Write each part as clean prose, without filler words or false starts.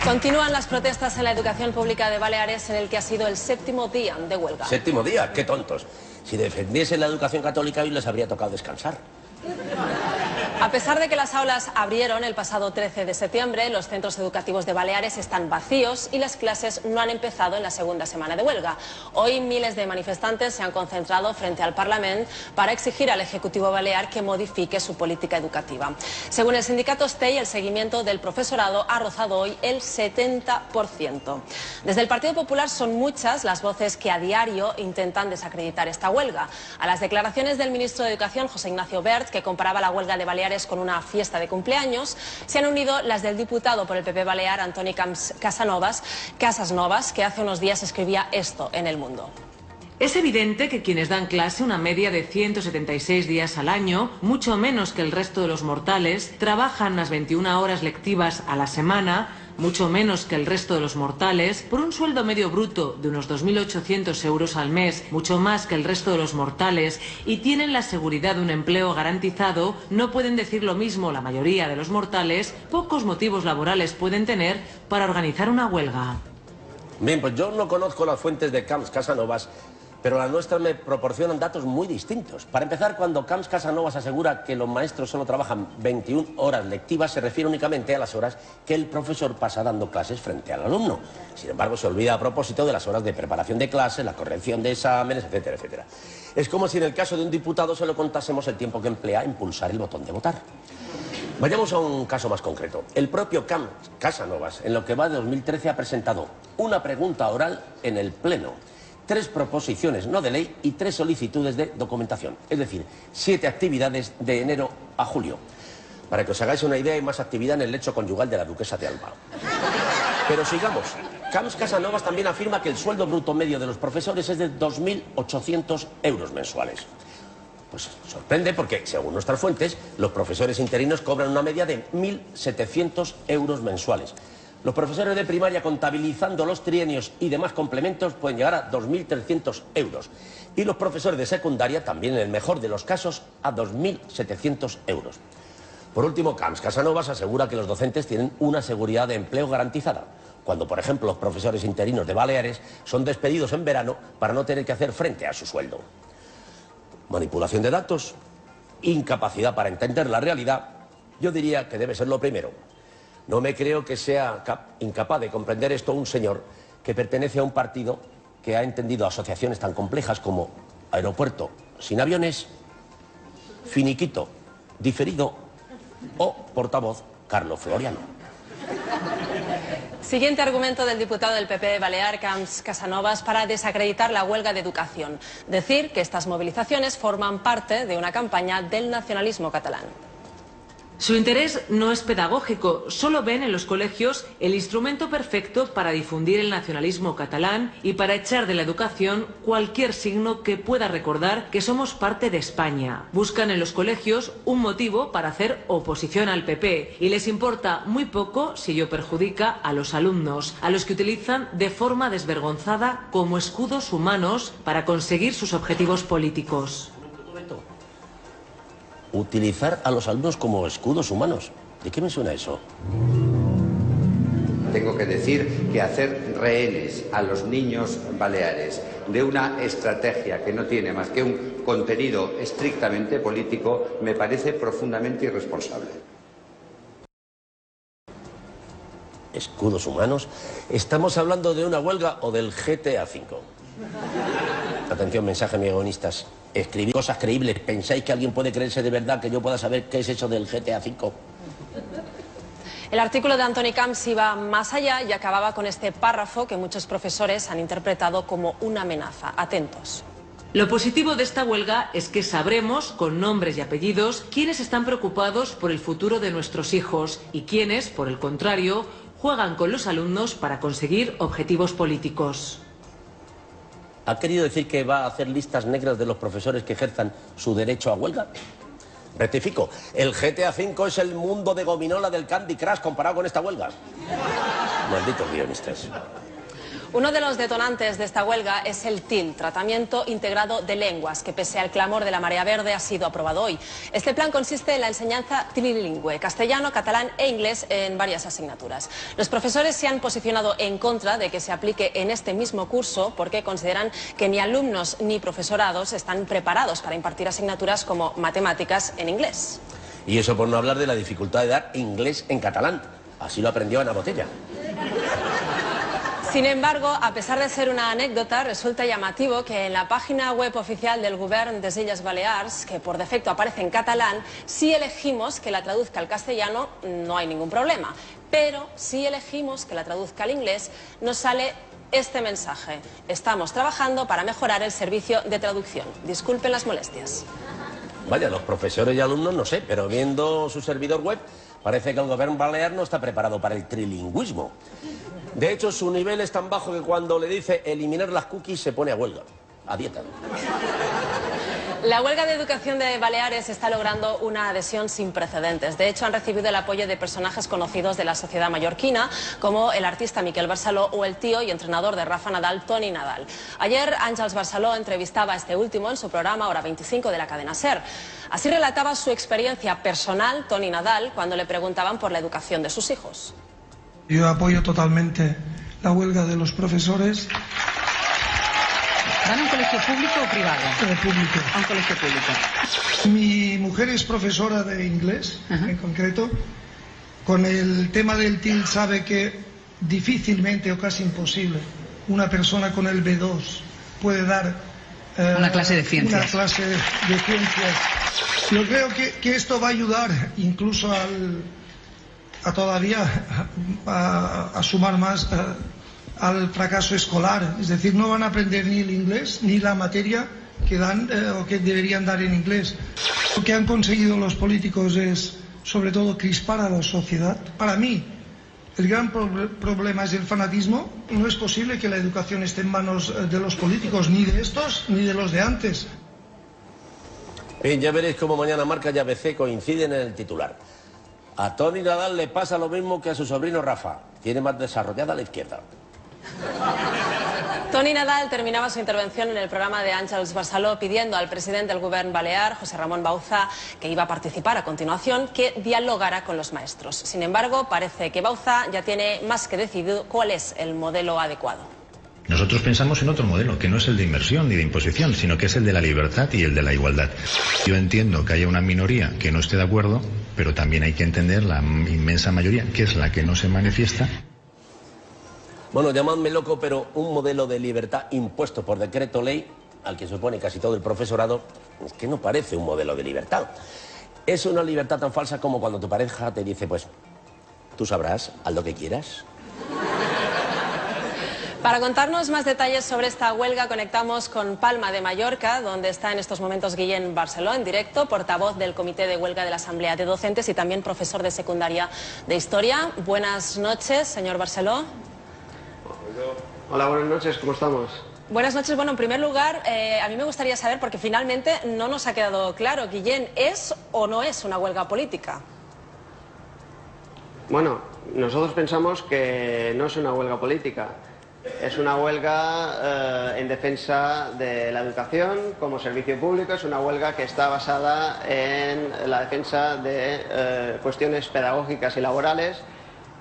Continúan las protestas en la educación pública de Baleares, en el que ha sido el 7º día de huelga. ¿7º día? ¡Qué tontos! Si defendiesen la educación católica hoy les habría tocado descansar. A pesar de que las aulas abrieron el pasado 13 de septiembre, los centros educativos de Baleares están vacíos y las clases no han empezado en la segunda semana de huelga. Hoy miles de manifestantes se han concentrado frente al Parlamento para exigir al Ejecutivo balear que modifique su política educativa. Según el sindicato STEI, el seguimiento del profesorado ha rozado hoy el 70%. Desde el Partido Popular son muchas las voces que a diario intentan desacreditar esta huelga. A las declaraciones del ministro de Educación, José Ignacio Wert, que comparaba la huelga de Baleares con una fiesta de cumpleaños, se han unido las del diputado por el PP balear, Antoni Casasnovas, que hace unos días escribía esto en El Mundo. Es evidente que quienes dan clase una media de 176 días al año, mucho menos que el resto de los mortales, trabajan unas 21 horas lectivas a la semana, mucho menos que el resto de los mortales, por un sueldo medio bruto de unos 2.800 euros al mes, mucho más que el resto de los mortales, y tienen la seguridad de un empleo garantizado, no pueden decir lo mismo la mayoría de los mortales. Pocos motivos laborales pueden tener para organizar una huelga. Bien, pues yo no conozco las fuentes de Camps Casasnovas, pero las nuestras me proporcionan datos muy distintos. Para empezar, cuando Camps Casasnovas asegura que los maestros solo trabajan 21 horas lectivas, se refiere únicamente a las horas que el profesor pasa dando clases frente al alumno. Sin embargo, se olvida a propósito de las horas de preparación de clases, la corrección de exámenes, etcétera, etcétera. Es como si en el caso de un diputado solo contásemos el tiempo que emplea en pulsar el botón de votar. Vayamos a un caso más concreto. El propio Camps Casasnovas, en lo que va de 2013, ha presentado una pregunta oral en el Pleno, 3 proposiciones no de ley y 3 solicitudes de documentación. Es decir, 7 actividades de enero a julio. Para que os hagáis una idea, hay más actividad en el lecho conyugal de la duquesa de Alba. Pero sigamos. Camps Casasnovas también afirma que el sueldo bruto medio de los profesores es de 2.800 euros mensuales. Pues sorprende porque, según nuestras fuentes, los profesores interinos cobran una media de 1.700 euros mensuales. Los profesores de primaria, contabilizando los trienios y demás complementos, pueden llegar a 2.300 euros. Y los profesores de secundaria, también en el mejor de los casos, a 2.700 euros. Por último, Camps Casasnovas asegura que los docentes tienen una seguridad de empleo garantizada, cuando, por ejemplo, los profesores interinos de Baleares son despedidos en verano para no tener que hacer frente a su sueldo. Manipulación de datos, incapacidad para entender la realidad, yo diría que debe ser lo primero. No me creo que sea incapaz de comprender esto un señor que pertenece a un partido que ha entendido asociaciones tan complejas como aeropuerto sin aviones, finiquito diferido o portavoz Carlos Floriano. Siguiente argumento del diputado del PP balear, Camps Casasnovas, para desacreditar la huelga de educación. Decir que estas movilizaciones forman parte de una campaña del nacionalismo catalán. Su interés no es pedagógico, solo ven en los colegios el instrumento perfecto para difundir el nacionalismo catalán y para echar de la educación cualquier signo que pueda recordar que somos parte de España. Buscan en los colegios un motivo para hacer oposición al PP y les importa muy poco si ello perjudica a los alumnos, a los que utilizan de forma desvergonzada como escudos humanos para conseguir sus objetivos políticos. Utilizar a los alumnos como escudos humanos. ¿De qué me suena eso? Tengo que decir que hacer rehenes a los niños baleares de una estrategia que no tiene más que un contenido estrictamente político me parece profundamente irresponsable. ¿Escudos humanos? ¿Estamos hablando de una huelga o del GTA V? Atención, mensaje miegonistas. Escribid cosas creíbles. ¿Pensáis que alguien puede creerse de verdad que yo pueda saber qué es eso del GTA V? El artículo de Antoni Camps iba más allá y acababa con este párrafo que muchos profesores han interpretado como una amenaza. Atentos. Lo positivo de esta huelga es que sabremos, con nombres y apellidos, quiénes están preocupados por el futuro de nuestros hijos y quiénes, por el contrario, juegan con los alumnos para conseguir objetivos políticos. ¿Ha querido decir que va a hacer listas negras de los profesores que ejerzan su derecho a huelga? Rectifico, el GTA V es el mundo de gominola del Candy Crush comparado con esta huelga. Malditos guionistas. Uno de los detonantes de esta huelga es el TIL, Tratamiento Integrado de Lenguas, que pese al clamor de la Marea Verde ha sido aprobado hoy. Este plan consiste en la enseñanza trilingüe, castellano, catalán e inglés en varias asignaturas. Los profesores se han posicionado en contra de que se aplique en este mismo curso porque consideran que ni alumnos ni profesorados están preparados para impartir asignaturas como matemáticas en inglés. Y eso por no hablar de la dificultad de dar inglés en catalán. Así lo aprendió Ana Botella. Sin embargo, a pesar de ser una anécdota, resulta llamativo que en la página web oficial del Govern de Illes Balears, que por defecto aparece en catalán, si elegimos que la traduzca al castellano, no hay ningún problema. Pero si elegimos que la traduzca al inglés, nos sale este mensaje: estamos trabajando para mejorar el servicio de traducción. Disculpen las molestias. Vaya, los profesores y alumnos no sé, pero viendo su servidor web, parece que el Govern balear no está preparado para el trilingüismo. De hecho, su nivel es tan bajo que cuando le dice eliminar las cookies se pone a huelga, a dieta. La huelga de educación de Baleares está logrando una adhesión sin precedentes. De hecho, han recibido el apoyo de personajes conocidos de la sociedad mallorquina, como el artista Miquel Barceló o el tío y entrenador de Rafa Nadal, Toni Nadal. Ayer, Àngels Barceló entrevistaba a este último en su programa Hora 25 de la cadena SER. Así relataba su experiencia personal, Toni Nadal, cuando le preguntaban por la educación de sus hijos. Yo apoyo totalmente la huelga de los profesores. ¿Van a un colegio público o privado? Público. A un colegio público. Mi mujer es profesora de inglés, en concreto. Con el tema del TIL sabe que difícilmente o casi imposible una persona con el B2 puede dar una clase de ciencias. Una clase de ciencias. Yo creo que esto va a ayudar incluso a sumar más al fracaso escolar. Es decir, no van a aprender ni el inglés ni la materia que dan o que deberían dar en inglés. Lo que han conseguido los políticos es sobre todo crispar a la sociedad. Para mí el gran problema es el fanatismo. No es posible que la educación esté en manos de los políticos, ni de estos ni de los de antes. Bien, ya veréis cómo mañana Marca y ABC coinciden en el titular. A Toni Nadal le pasa lo mismo que a su sobrino Rafa. Tiene más desarrollada la izquierda. Toni Nadal terminaba su intervención en el programa de Àngels Barceló pidiendo al presidente del Govern balear, José Ramón Bauzá, que iba a participar a continuación, que dialogara con los maestros. Sin embargo, parece que Bauzá ya tiene más que decidido cuál es el modelo adecuado. Nosotros pensamos en otro modelo, que no es el de inversión ni de imposición, sino que es el de la libertad y el de la igualdad. Yo entiendo que haya una minoría que no esté de acuerdo, pero también hay que entender la inmensa mayoría, que es la que no se manifiesta. Bueno, llamadme loco, pero un modelo de libertad impuesto por decreto ley, al que se opone casi todo el profesorado, es que no parece un modelo de libertad. Es una libertad tan falsa como cuando tu pareja te dice, pues, tú sabrás, haz lo que quieras. Para contarnos más detalles sobre esta huelga, conectamos con Palma de Mallorca, donde está en estos momentos Guillén Barceló, en directo, portavoz del Comité de Huelga de la Asamblea de Docentes y también profesor de secundaria de Historia. Buenas noches, señor Barceló. Hola, buenas noches, ¿cómo estamos? Buenas noches. Bueno, en primer lugar, a mí me gustaría saber, porque finalmente no nos ha quedado claro, Guillén, ¿es o no es una huelga política? Bueno, nosotros pensamos que no es una huelga política. Es una huelga en defensa de la educación como servicio público, es una huelga que está basada en la defensa de cuestiones pedagógicas y laborales.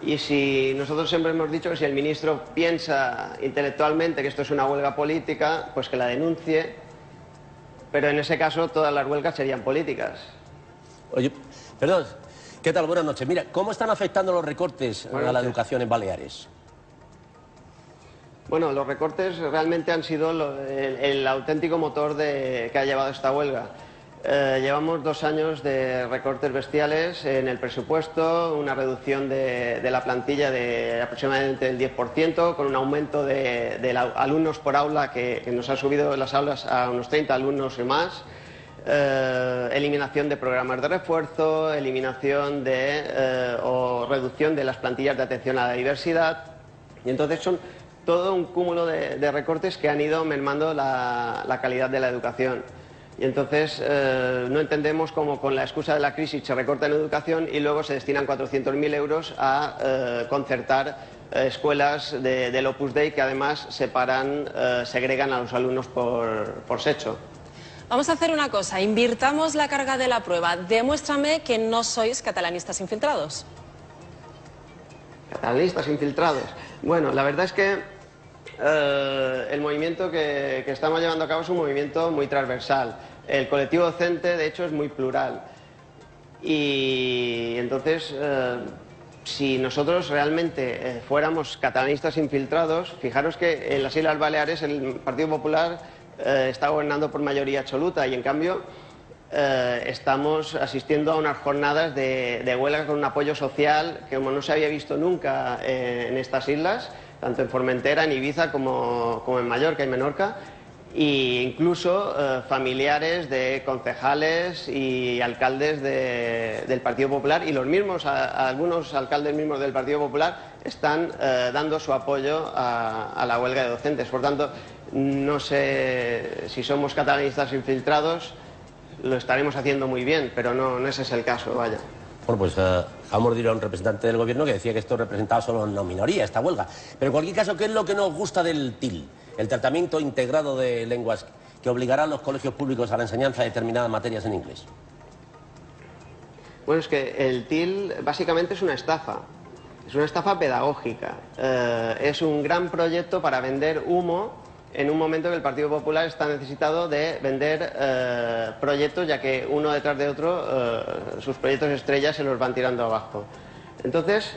Y si nosotros siempre hemos dicho que si el ministro piensa intelectualmente que esto es una huelga política, pues que la denuncie, pero en ese caso todas las huelgas serían políticas. Oye, perdón, ¿qué tal? Buenas noches. Mira, ¿cómo están afectando los recortes a la educación en Baleares? Bueno, los recortes realmente han sido el auténtico motor que ha llevado esta huelga. Llevamos 2 años de recortes bestiales en el presupuesto, una reducción de la plantilla de aproximadamente el 10%, con un aumento de alumnos por aula que nos ha subido las aulas a unos 30 alumnos y más, eliminación de programas de refuerzo, eliminación o reducción de las plantillas de atención a la diversidad. Y entonces son todo un cúmulo de recortes que han ido mermando la calidad de la educación. Y entonces no entendemos cómo con la excusa de la crisis se recorta en educación y luego se destinan 400.000 euros a concertar escuelas del Opus Dei que además segregan a los alumnos por sexo. Vamos a hacer una cosa, invirtamos la carga de la prueba. Demuéstrame que no sois catalanistas infiltrados. ¿Catalanistas infiltrados? Bueno, la verdad es que el movimiento que estamos llevando a cabo es un movimiento muy transversal. El colectivo docente, de hecho, es muy plural. Y entonces, si nosotros realmente fuéramos catalanistas infiltrados, fijaros que en las Islas Baleares el Partido Popular está gobernando por mayoría absoluta y, en cambio, estamos asistiendo a unas jornadas de huelga con un apoyo social que como no se había visto nunca en estas islas, tanto en Formentera, en Ibiza como en Mallorca y Menorca, e incluso familiares de concejales y alcaldes del Partido Popular, y los mismos, algunos alcaldes mismos del Partido Popular están dando su apoyo a la huelga de docentes. Por tanto, no sé si somos catalanistas infiltrados, lo estaremos haciendo muy bien, pero no ese es el caso, vaya. Bueno, pues acabamos de ir a un representante del gobierno que decía que esto representaba solo una minoría, esta huelga. Pero en cualquier caso, ¿qué es lo que nos gusta del TIL? El tratamiento integrado de lenguas que obligará a los colegios públicos a la enseñanza de determinadas materias en inglés. Bueno, es que el TIL básicamente es una estafa pedagógica. Es un gran proyecto para vender humo en un momento que el Partido Popular está necesitado de vender proyectos, ya que uno detrás de otro sus proyectos estrellas se los van tirando abajo. Entonces,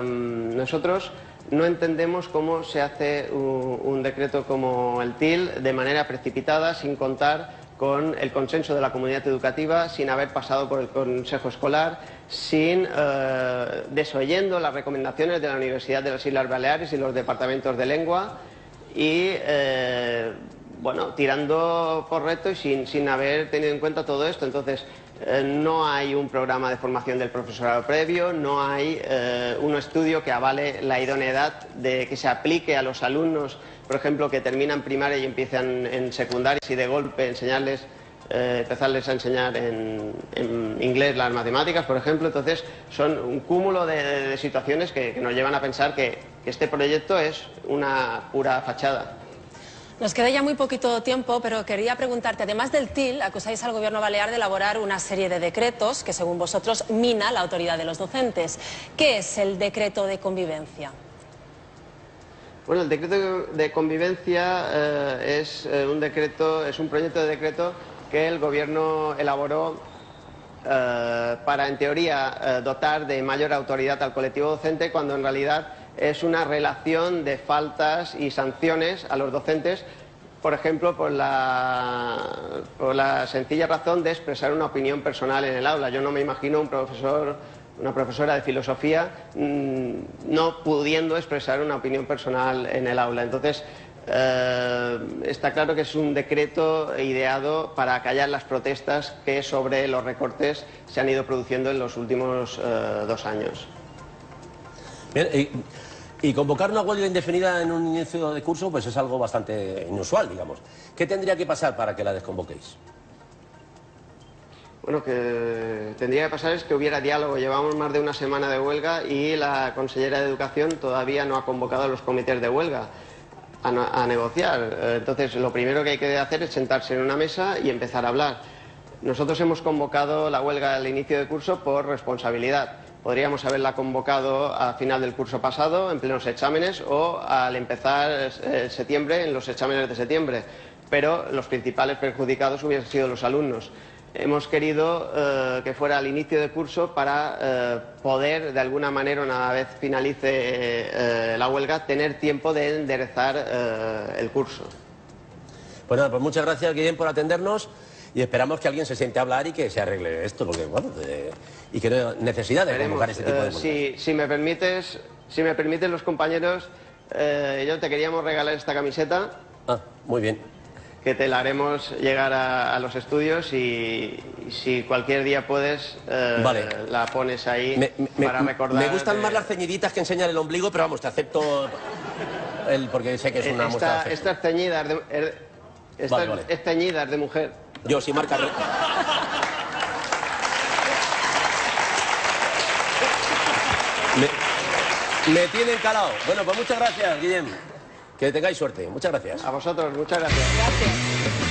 nosotros no entendemos cómo se hace un decreto como el TIL de manera precipitada, sin contar con el consenso de la comunidad educativa, sin haber pasado por el Consejo Escolar, desoyendo las recomendaciones de la Universidad de las Islas Baleares y los departamentos de lengua, y bueno, tirando por reto y sin haber tenido en cuenta todo esto. Entonces, no hay un programa de formación del profesorado previo, no hay un estudio que avale la idoneidad de que se aplique a los alumnos, por ejemplo, que terminan primaria y empiezan en secundaria, y de golpe empezarles a enseñar en inglés las matemáticas, por ejemplo. Entonces, son un cúmulo de situaciones que nos llevan a pensar que este proyecto es una pura fachada. Nos queda ya muy poquito tiempo, pero quería preguntarte, además del TIL, acusáis al gobierno balear de elaborar una serie de decretos que, según vosotros, mina la autoridad de los docentes. ¿Qué es el decreto de convivencia? Bueno, el decreto de convivencia es un proyecto de decreto que el gobierno elaboró para, en teoría, dotar de mayor autoridad al colectivo docente, cuando en realidad es una relación de faltas y sanciones a los docentes, por ejemplo, por la sencilla razón de expresar una opinión personal en el aula. Yo no me imagino una profesora de filosofía no pudiendo expresar una opinión personal en el aula. Entonces, está claro que es un decreto ideado para acallar las protestas que sobre los recortes se han ido produciendo en los últimos 2 años. Bien, y convocar una huelga indefinida en un inicio de curso pues es algo bastante inusual, digamos. ¿Qué tendría que pasar para que la desconvoquéis? Bueno, que tendría que pasar es que hubiera diálogo. Llevamos más de una semana de huelga y la consellera de Educación todavía no ha convocado a los comités de huelga a negociar. Entonces, lo primero que hay que hacer es sentarse en una mesa y empezar a hablar. Nosotros hemos convocado la huelga al inicio de curso por responsabilidad. Podríamos haberla convocado a final del curso pasado, en plenos exámenes, o al empezar septiembre, en los exámenes de septiembre. Pero los principales perjudicados hubiesen sido los alumnos. Hemos querido que fuera al inicio de curso para poder, de alguna manera, una vez finalice la huelga, tener tiempo de enderezar el curso. Pues nada, pues muchas gracias, Guillem, por atendernos. Y esperamos que alguien se siente a hablar y que se arregle esto, porque, bueno, y que no hay necesidad de convocar este tipo de huelgas. Si me permiten los compañeros, yo te queríamos regalar esta camiseta. Ah, muy bien. Que te la haremos llegar a los estudios y si cualquier día puedes, vale, la pones ahí para recordar. Me gustan más las ceñiditas que enseñan el ombligo, pero vamos, te acepto porque sé que es una muestra. Esta es ceñida, es ceñida, es de mujer. Yo, si marca... Me tienen calado. Bueno, pues muchas gracias, Guillem. Que tengáis suerte. Muchas gracias. A vosotros, muchas gracias. Gracias.